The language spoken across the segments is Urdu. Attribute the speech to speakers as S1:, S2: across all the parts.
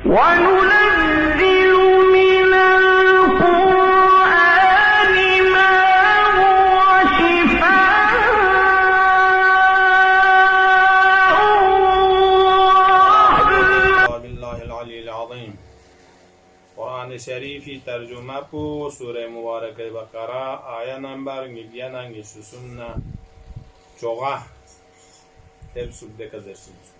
S1: وننزل من القرآن ما هو شفاء
S2: بالله العلی العظیم. قرآن شریفی ترجمه کو سوره مبارکه بقره آیه نمبر 960 چوغه تبسل دکزرسید.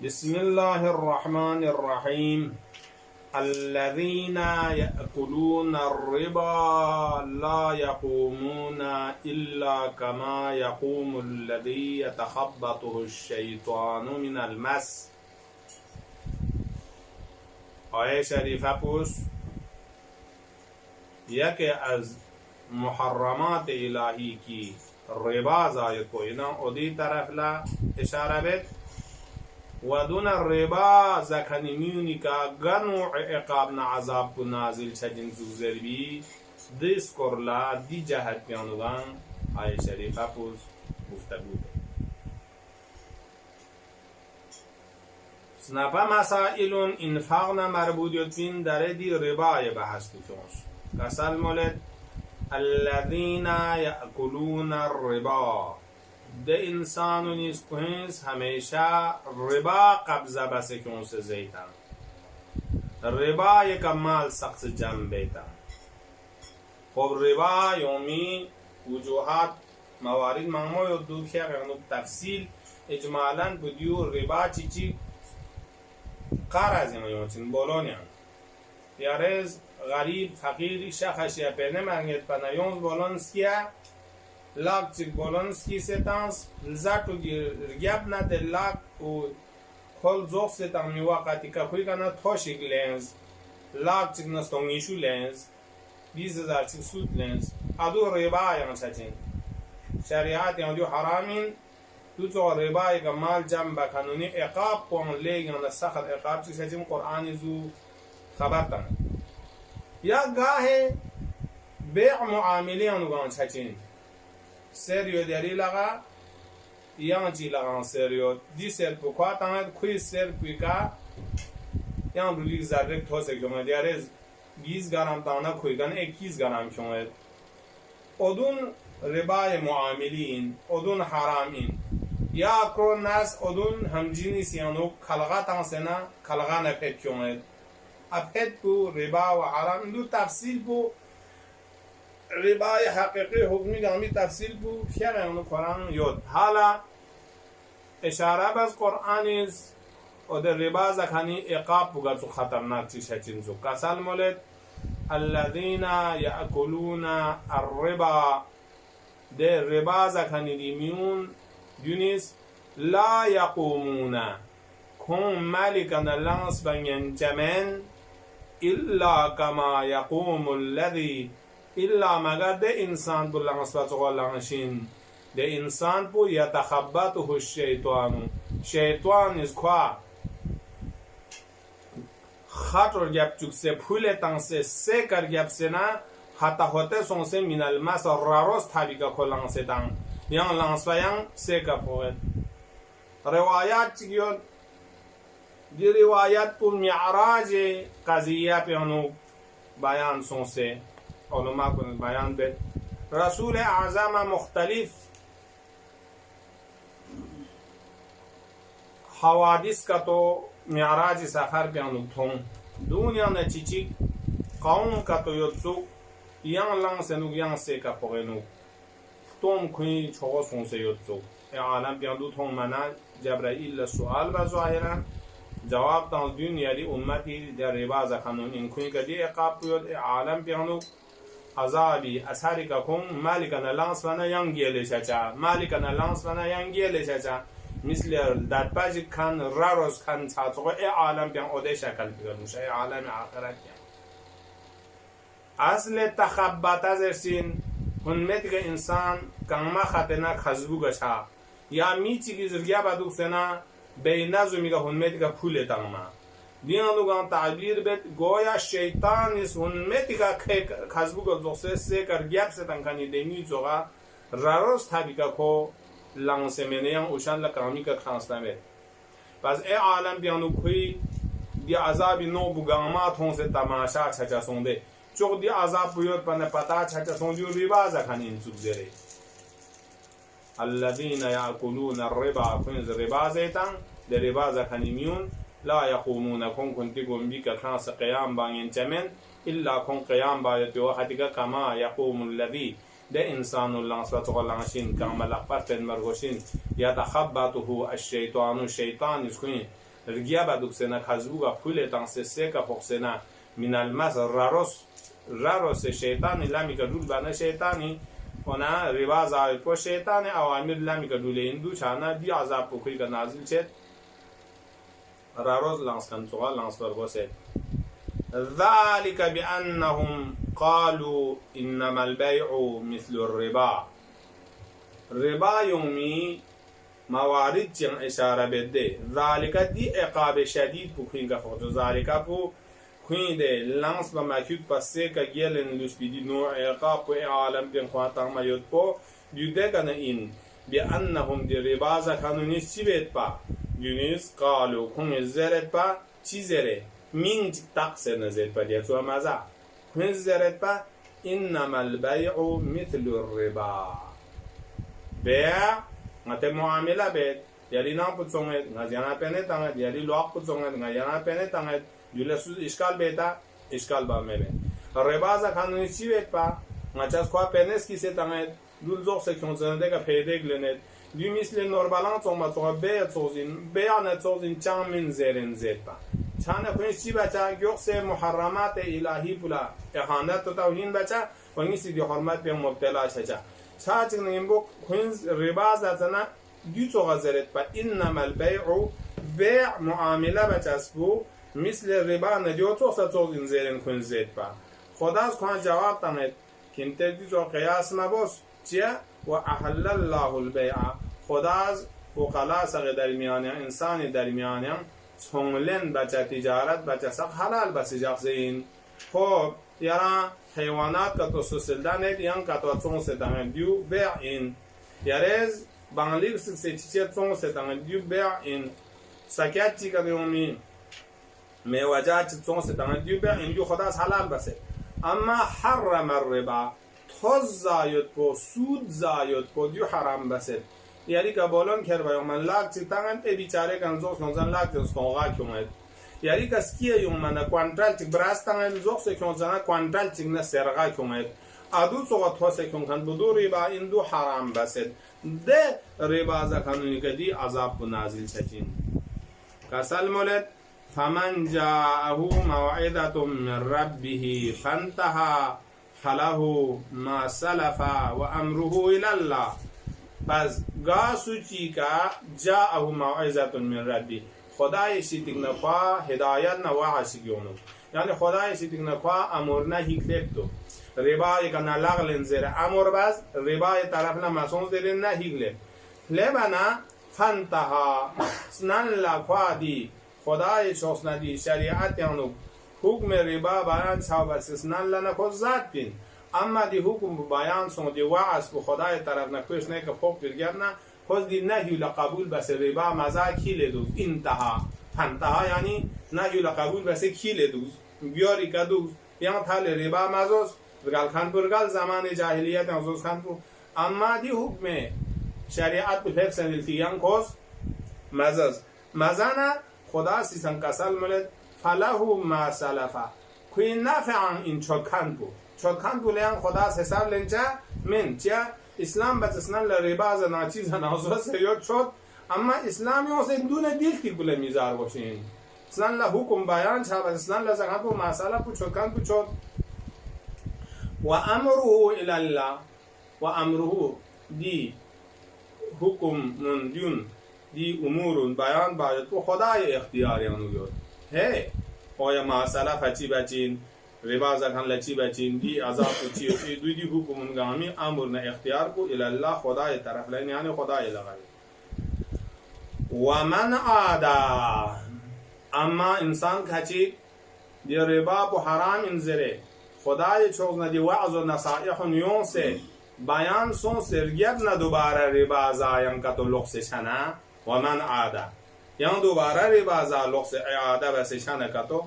S2: بسم الله الرحمن الرحيم. الذين يأكلون الربا لا يقومون إلا كما يقوم الذي يتخبطه الشيطان من المس. آیه شریفه پوش یکی از محرمات الهی کی ربا زاید کو اینا ادی طرف لا اشاره بید و دون الربا زکنی میونی که گنوع عقابنا عذاب کو نازل چجن زوزر بی دیس کرلا دی جهت پیانوگان آیه شریفه پوش گفتگو سنپا مسائل انفاقنا مربوطیت بین داره دی ربای بحث کتونش کسال مولد الذين يأكلون الربا ده انسانو نیز کنس همیشه ربا قبضه بسه کنس زیتن ربا یک مال سخت جمع بیتن. خب ربا یومی وجوهات موارد مهمو دو که تفصیل اجمالا بدیو ربا چی قرض میمونن بالونیان یارز غریب فقیر شخصی پنه مرگت پنایون بالونسکیا لاکچیک بالونسکی ستانس لزاتو گیاب نده لاک و کل زوخ ستان میوقتی که خوی کنه توشیک لنز لاکچیک نستونگیشو لنز 20,000 چیک سود لنز ادو ربا یان چچین شریعت یان دیو حرامین تو تو ربای که مال جمع بکنونی عقاب کن لیگن سخت عقاب چیز هجم قرآن زو خبر تن یا گاه بیع معامله انوگان چچین سریو دری لگا یان چی لگان سریو دی سر پکوا تاند کوی سر پکا یان رولی زرک توسه کمه دیارز 20 گرم تانا کوی گن 21 گرم کمه ادون ربای معاملین ادون حرامین یا کرون ناس ادون همجینی سیانو کلغا تانسنا کلغا نپید کیومد اپید بو ربا و حرام دو تفصیل بو ربای حقیقی حکمی گامی تفصیل بو فیغ اونو قرآن یود حالا اشاره باز قرآن از او در ربا زکنی اقاب بگا تو خطرناک چیش هچین زو کسال مولد الذین یأکلون الربا در ربا زکنی دیمیون یونیس لا یقومون کن مالکن لانس بین جمن الا کما یقوم الذی الا مگر ده انسان بو لانس بچه لانشین ده انسان بو یتخبطه الشیطانو شیطان از کوا خطر گپ چکسه پول تنسه سه کر گپ سنا حتی ہوتے سونسه من المس راروس تابیگا کو لانسه تن یان لانسوایان سه کپوید روایات چیگیون دی روایات پو معراج قضیه پیانو بیان سونسه علماء کو بیان بید رسول اعظم مختلف حوادث کا تو معراج سفر پیانو تھون دنیا نے چیچی قوم کا تو یوتسو یان لانسه نو یان سه کپوینو توم کنی چهار سونسه یوتسو عالم بیاندو تون منا جبرائیل سوال و ظاهرا جواب تان دنیای امتی در ربا زخنون این کنی که دی عقاب بیاد عالم بیانو عذابی اثری که کن مالکن لانس و نه ینگیلی شچا مالکن لانس و نه ینگیلی شچا مثل در پاجی کن راروز کن چاتوگو ای عالم بیان اوده شکل بیاد موشه ای عالم آخرت بیان اصل تخبط ازرسین هنمت که انسان کما خطنا خزبو گشا یا میچی که زرگیا بدوک سنا بینازو میگه هنمت که پول تنما دیانوگان تعبیر بید گویا شیطان اس هنمت که خزبو گزوکسه سه کر گیب ستن کنی دینی زوغا راروز تابی که کو لانسه منیان اوشان لکرامی که خانسته بید پس ای عالم بیانو کوی دی عذاب نو بگامات ہوں سے تماشا چھچا سوندے چوک دی عذاب بیوت پنے پتا چھچا سوندیو ربا زکھن انسوک زرے الذين يأكلون الربا كنز ربا زيتان دي ربا زكانيميون لا يقومون كن تقوم بك كانس قيام بانين تمن إلا كن قيام بايتي وحدك كما يقوم الذي ده إنسان اللانسبة غلانشين كما لقبت مرغوشين يتخبطه الشيطان يسكن رجيابا دوكسنا كازوغا كل تنسسيكا فوقسنا من المس راروس الشيطان اللامي كدول بانا شيطاني ona riba zai po shaitan awamir lami ka dule hindu chana di azab pukri ka nazil chet raroz lans kan tuwa lans par goset ذلك بأنهم قالوا إنما البيع مثل الربا ربا يومي موارد جن إشارة بده ذلك دي عقاب شديد بكين كفوت ذلك بو كوين دي لانس بماكيوت باسي كجيلن لسبيدي نوع عقاب كوي عالم بين خواتان ما يدبو بيودكنا إن بأنهم دي ربازا كانوا نشيبت با يونيس قالوا كون الزرت با چي زره مين تقصر نزيد با ديتو مازا كون الزرت با إنما البيع مثل الربا بيع متى معاملة بيت يالي نام بتصونغت غازيانا بيني تانغت يالي لوق بتصونغت غازيانا بيني تانغت يولسوز إشكال بيتا إشكال با مبين الربازا كانوا نشيبت با غاچاس كوا بينس كيسي تانغت دول زوق سكيون زنده کا پیدگ لنت دی مثل نوربالان توما تو بيع توزين بيع نتوزين چان من زيرن زيت با چان کوئی چی بچا گوخ سے محرمات الہی بلا اهانت و توهین بچا ونی سی دی حرمت به مبتلا چچا چاچ نيمبو کوین ربا زاتنا دی تو غزرت با انما البيع بيع معامله بچسبو مثل ربا ندیو تو توزين زيرن کوین زيت با خداز کوان جواب تنت کینته دی تو قیاس مبوس چیا و احل الله البيع خداز وقلا سغ درمیان انسان درمیان چونلن بچه تجارت بچه سق حلال بس جاخزین خب یارا حیوانات کا تو سلدان ہے یان کا تو چون سے دان دیو بیع ان یارز بانلیک سے چیچے چون سے دان دیو بیع ان سکیات چی کا دیومی میں وجات چون سے دان دیو بیع ان جو خداز حلال بس اما حرم الربا توز زاید پو سود زاید پو دیو حرام بس یاری که بالون کر بیام من لاک چی تانگن ای بیچاره کنزوس نزن لاک جنستونگا کیومد یاری که سکیه یوم من کوانتال چی براست تانگن زوس کنزنا کوانتال چی نه سرقا کیومد ادو سوغا توسه کن کن بدو ریبا این دو حرام بسد ده ریبا زکانونی که دی عذاب نازل شدین کسل مولد فمن جاءه موعظة من ربه فانتهى فله ما سلف وامره الى الله پس گاسوچی کا جاءه موعظة من ربی خدای شیتیک نخوا هدایت نوا شیگونو یعنی خدای شیتیک نخوا امر نه هیکلتو ربا یک نلاغ لنزر امر باز ربا طرف نه مسون زر نه هیکلت لبنا فانتها سنن لخوا دی خدای شخص ندی شریعت یانو حکم ربا بیان شاو سنن لنا کو ذات بین اما دی حکم بیان سون دی وعظ به خدای طرف نکوش نه که خوب برگردنا خود دی نهی لقبول بس ربا مزا کیل دوز انتها یعنی نهی لقبول بس کیل دوز بیاری کدوز یعنی تال ربا مزوز برگل خان برگل زمان جاهلیت مزوز خان کو اما دی حکم شریعت به حفظ التیان کوز مزانا خدا سیسن کسل ملد فله ما سلفا کوی نفعن این چکن کو چکن بولیان خدا حساب لنچا من چیا اسلام بتسنن لربا زنا چیز نازو سریوت شد اما اسلامی واسه دون دیلتی بوله میزار باشین سنن له حکم بیان چا بتسنن لزکن کو مساله کو چکن کو چود و امره الی الله و امره دی حکم من دیون دی امور بیان باید تو خدای اختیاری انویود ہے آیا مساله فچی بچین ربا زکان لچی بچین دی عذاب چی چی دوی دی حکم انگامی امر نه اختیار کو الی الله خدای طرف لین یعنی خدای لغوی و من عادا اما انسان کچی دی ربا په حرام انزره خدای چوز نه دی وعظ و نصائح نیون سے بیان سون سرگیت نه دوباره ربا زایم کتو لخص چنا و من عادا یا دوباره ربا زالق سے اعاده بسشان کتو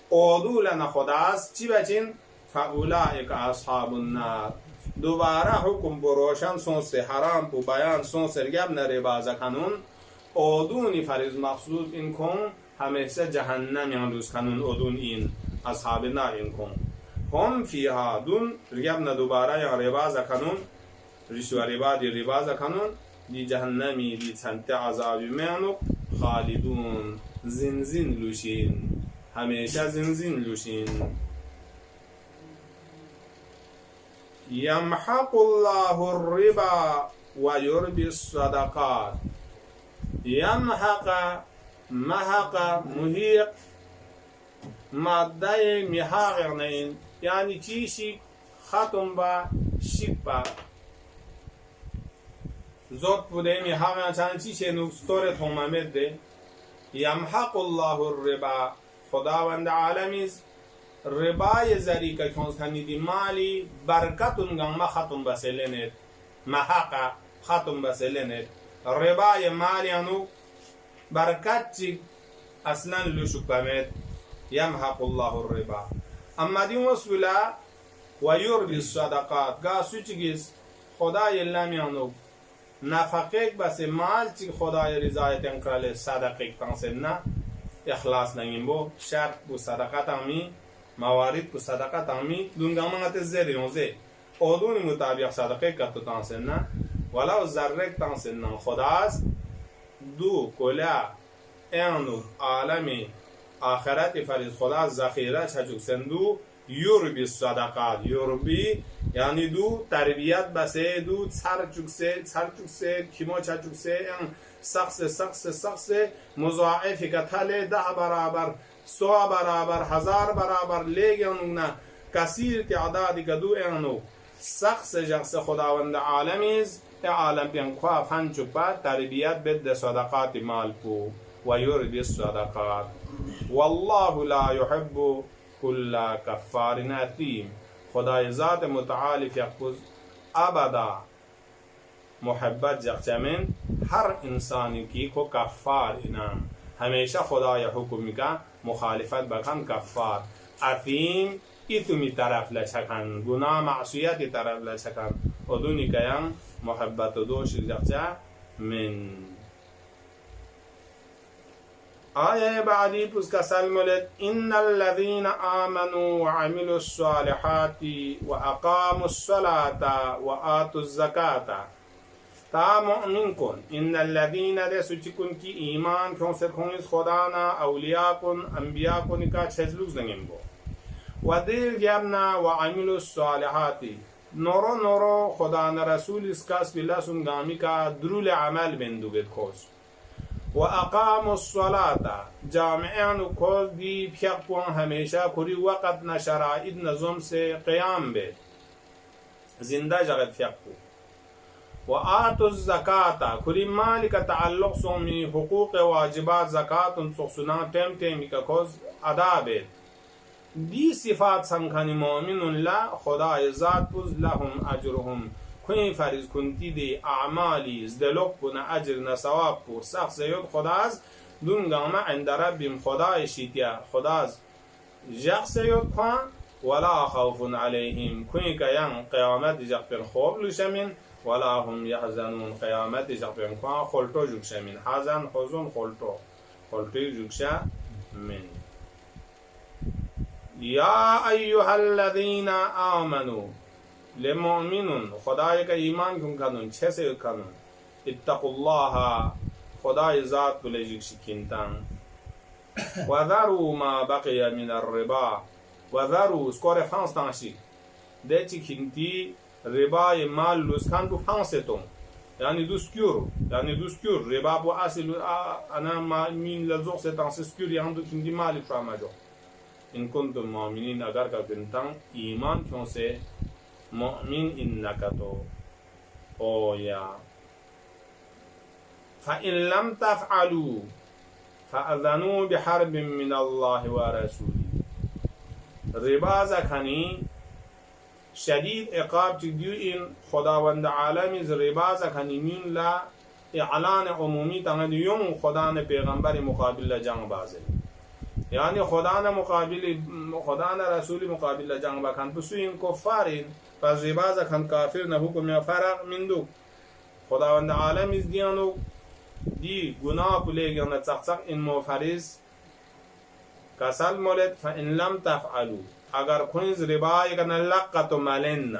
S2: اودو لنا خداست چی بچین فاولائک اصحاب النار دوباره حکم بروشن سون سے حرام پو بیان سون سرگب نربا زکنون اودونی فریض مخصوص این کن همیشه جهنم یانوز کنون اودون این اصحاب النار این کن هم فیها دون رگب ندوباره یا ربا زکنون رشوه ربا دی ربا زکنون دی جهنمی دی چنت عذابی مینو خالدون زنزین لوشین همیشه زنزین لوشین یمحق الله الربا و یربی الصدقات یمحق محق محیق ماده محاق نین یعنی چیشی ختم با شک با زود بوده محاق چند چیشه نکستور تومامد ده یمحق الله الربا خداوند عالمیز ربای زری که کنز کنیدی مالی برکتون گم ختم بسلنت محق ختم بسلنت ربای مالی انو برکت چی اصلا لشک بمید یمحق الله الربا اما دی مسئولا و یربی الصدقات گا سوچگیز خدای لمیانو نفقه بس مال چی خدای رضایت انکرال صدقه تنسل نه اخلاص نگیم بو شرط بو صدقه تامی موارد بو صدقه تامی دونگا منگت زریونزه اودونی مطابق صدقه کتو تنسل نه ولو ذرک تنسل نه خداست دو کلا اینو عالمی آخرت فریض خدا ذخیره چچوک سندو یوربی صدقات یوربی یعنی دو تربیت بسه دو چرچوک سه کیمو چچوک سه سخص مضاعف کتل 10 برابر 100 برابر 1000 برابر لیگن نه کثیر تعدادی که دو اینو سخص جخص خداوند عالمیز عالم بیان خواف هنچو با تربیت بد صدقات مال پو و یربی الصدقات والله لا يحب كل كفار اثیم خدای ذات متعال فیقوز ابدا محبت جخچمن هر انسانی کی کو کفار انام همیشه خدای حکمی کا مخالفت بکن کفار اثیم ایتمی طرف لچکن گناه معصیتی طرف لچکن ادونی کیم محبت دوش جخچه من آیه بعدی پس کسل ملت ان الذين آمنوا وعملوا الصالحات واقاموا الصلاة وآتوا الزكاة تا مؤمن کن ان الذين دسو چکن کی ایمان کون سر کونیز خدانا اولیاء کن انبیاء کن کا چزلوز نگیم بو و دیر گیبنا وعملوا الصالحات نورو خدا رسول اسکاس بالله سنگامی کا درول عمل بندوگت خوش و اقام الصلاة جامعان کوز دی پیقوان ہمیشہ کری وقت نہ شرائط نظم سے قیام بے زندہ جغت فیقو و آت الزکاة کری مالی کا تعلق سومی حقوق واجبات زکاة سخصنا ٹیم کا کوز ادا بے دی صفات سنکھانی مومن لا خدا ذات پوز لهم اجرهم کنی فریض کنتی دی اعمالی زدلوک بنا اجر نسواب پو سخص یود خداز دونگاما عند ربیم خدای شیتیا خداز جخص یود کن ولا خوف علیهم کنی که ین قیامت جغپن خوب لشمین ولا هم یحزنون قیامت جغپن کن خلطو جگشمین حزن حزن خلطوی جگشه من یا ایها الذین آمنوا لمؤمنون خدای کا ایمان کن کنن چه سے کنن اتقوا الله خدای ذات کلیجک شکینتان و ذروا ما بقي من الربا و ذروا سکور فانس تانشی دیچی کنتی ربای مال لسکان بو فانستون یعنی دوسکور ربا بو اصل انا ما مین لزوق سے تانسکور یعنی دو کنتی مالی فرامجو ان کنتم مؤمنین اگر کا کنتان ایمان کیوں سے مؤمن انکتو او یا فإن لم تفعلوا فأذنوا بحرب من الله ورسوله ربا زکنی شدید عقاب چی دیو این خداوند عالمی ربا زکنی مین لا اعلان عمومی تنگ یون خدا نه پیغمبر مقابل جنگ بازه یعنی خدا نه رسول مقابل جنگ بکن پسو این کفارین پس ریباز کن کافر نه حکم فرق مندو خداوند عالم از دیانو دی گناه پلیگن تقصق این مفرز کسل مولد فإن لم تفعلوا اگر کنز ربا یکن لقت ملن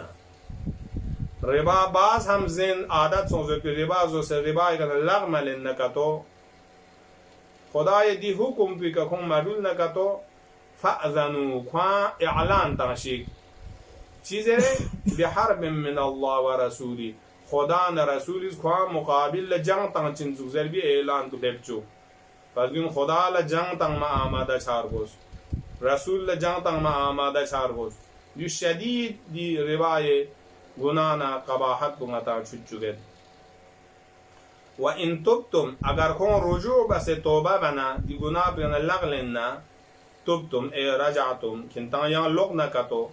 S2: ربا باز هم زن عادت سوزه که ربا زوسه ربا یکن لغ ملن نکتو خدای دی حکم پی که کن مدول نکتو فأذنو خواه اعلان تنشیک چیزه بحرب من الله و رسولی خدا نه رسولیز خواه مقابل جنگ تنگ چین زوزر بی اعلان کو دپچو پس این خدا لجنگ تنگ ما آماده چارگوز رسول لجنگ تنگ ما آماده چارگوز یو شدید دی روای گنانا قباحت کو غتا چوچوگد و ان تبتم اگر کن رجوع بس توبه بنا دی گناه بنا لغلنا تبتم ای رجعتم کنتا یا لغ نکتو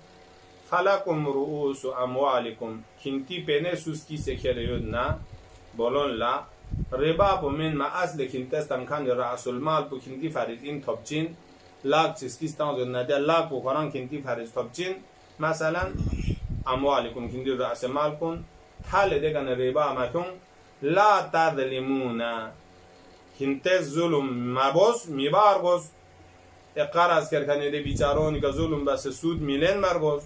S2: فلکم رؤوس اموالکم کنتی پینه سوسکی سکریود نا بولون لا ربا پو من ما اصل کنتستان کن رأس المال پو کنتی فریز این تبچین لاک چیزکیستان زود نده لاک پو قرآن کنتی فریز تبچین مثلا اموالکم کنتی رأس مال کن حال دیگن ربا مکن لا تظلمون کنتی ظلم مبوس میبارگوز قرض کرکنی دی بیچارونی که ظلم بس سود میلن مرگوز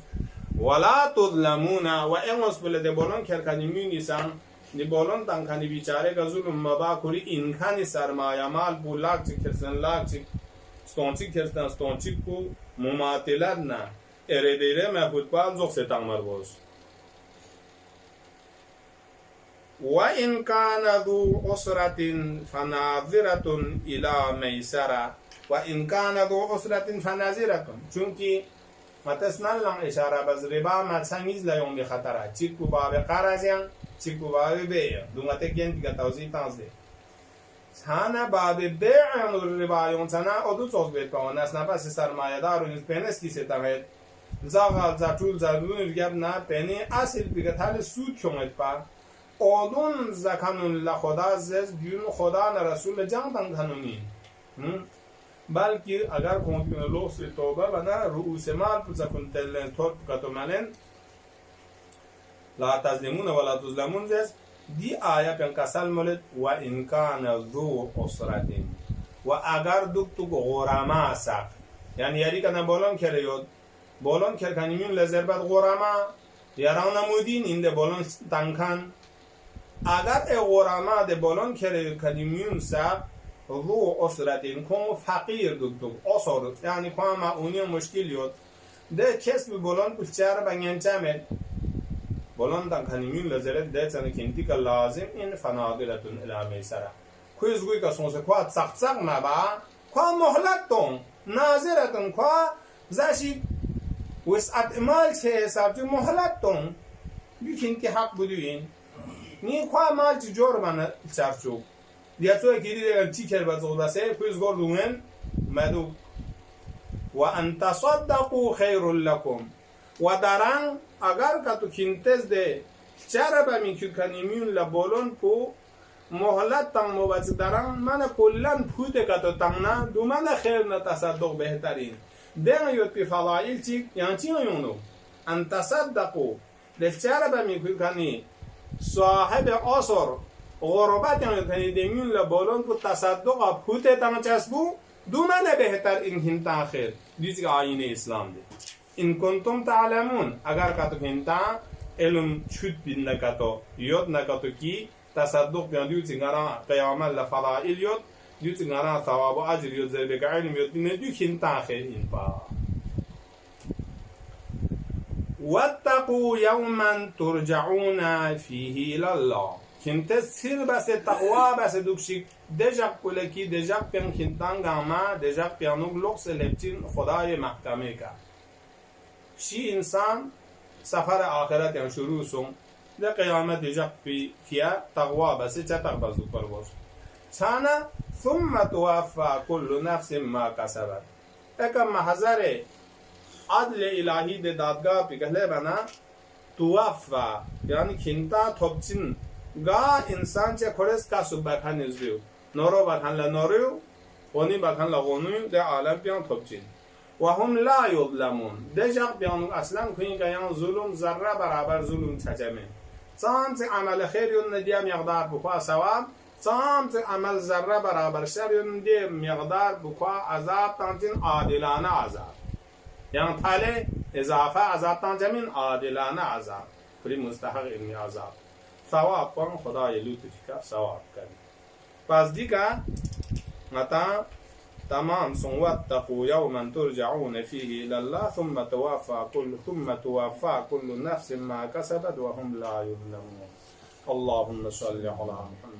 S2: ولا تظلمون و اینوز بله دی بولون کرکنی میونیسان دی بولون تنکنی بیچاره که ظلم مبا کری اینکنی سرمایه مال بو لاک چی کرسن لاک چی ستونچی کرسن ستونچی کو مماطلت نه اردیره محبود پان زخ ستان مرگوز و این کان ذو عسرت فناظرت الى میسره و این کان ذو عسرت فناظرت چونکی متسنن لم اشاره بز ربا متسنگیز لیوم بخطره چیک کو باب قرضیان چیک کو باب بیع دومته گن دیگه توضیح تانزده سانه باب بیع ربا یون سنا ادو چوز بیت پاون اس نفس سرمایه دار و پنس کی ستاوت زاغال زاتول زادون ریاب نه پنی اصل بیگه تال سود چومت پا اودون زکانون لخدا زز بیون خدا نه رسول جان تن قانونی بلکه اگر کنتون لوح سے توبه بنا رؤوس مال پس کنتلن طور کتومنن لا تظلمون ولا تظلمون زز دی آیا پن کسل مولد و ان کان ذو عسرت و اگر دکتو غرما سق یعنی یاری کنه بولون کریود بولون کرکنیمون لزربت غرما یاران نمودین این ده بولون تنکن اگر ای غرما ده بولون کرکنیمون سق رو عسرتین کم فقیر دکتو اصور یعنی کم معونی مشکلیت ده کسب بولون پلچار بنگنچامد بولون تنکنیمون لزرت ده چنه کنتی که لازم این فنادلتون الی میسره کویز گوی که سونسه کوات سخت سخت مبا کوات محلتون ناظرتون کوات زشی وسعت مال چه حساب جو محلتون بیکنتی حق بدوین نی کوات مال چی جور بنا چرچوب دیاتو اکیدی دیگر چی کر بزرگ بسه کویز گردون مدو و ان تصدقوا خیر لکم و دران اگر کتو کنتز ده چرا با میکو کنیمیون لبولون پو محلت تنگ مباز دران من کلن پوده کتو تنگ نه دو من خیر نتصدق بهترین دین یود پی فضائل چی یعنی چی یونو ان تصدقوا ده چرا با میکو کنی صاحب اثر غربت یعنی کنی دمیون لبولون پو تصدق پوده تنگ چسبو دو من بهتر این هنتا خیر دیزی آیین اسلام ده این کنتم تعلمون اگر کتو هنتا علم چود بین نکتو یود نکتو کی تصدق بیان دیوچی گران قیامت لفضائل یود دیوچی گران ثواب و اجر یود زربک علم یود بین دیو هنتا خیر این پا واتقوا یوما ترجعون فیه لله کنت سر بس تقوا بس دوکشی دجاق کلکی دجاق پیان کنتان گاما دجاق پیانوگ لوکس لپچین خدای محکمه که شی انسان سفر آخرت یعنی شروع سون ده قیامت دجاق فیا تقوا بس چه تقبض پر باش چانا ثم توفى كل نفس ما کسبت اکا محضر عدل الهی ده دادگاه پی کهله بنا توفى یعنی کنتا تبچین ga insan che khores ka subakhan izdiu noro bakhan la noru oni bakhan la gonu de alam pian thopchin wa hum la yuzlamun de jak pian aslan khin ka yan zulum zarra barabar zulum chajame sam se amal khair yun diya miqdar bukwa sawab sam se amal zarra barabar shar yun de miqdar bukwa azab tantin adilana azab yan thale izafa azab tanjamin adilana azab kuli mustahaq ilmi azab ثواب پر خدا لطف کا ثواب کرے پس دیگه متا تمام سن واتقوا يوما ترجعون فيه الى الله ثم توفى كل نفس ما كسبت وهم لا يظلمون اللهم صل على محمد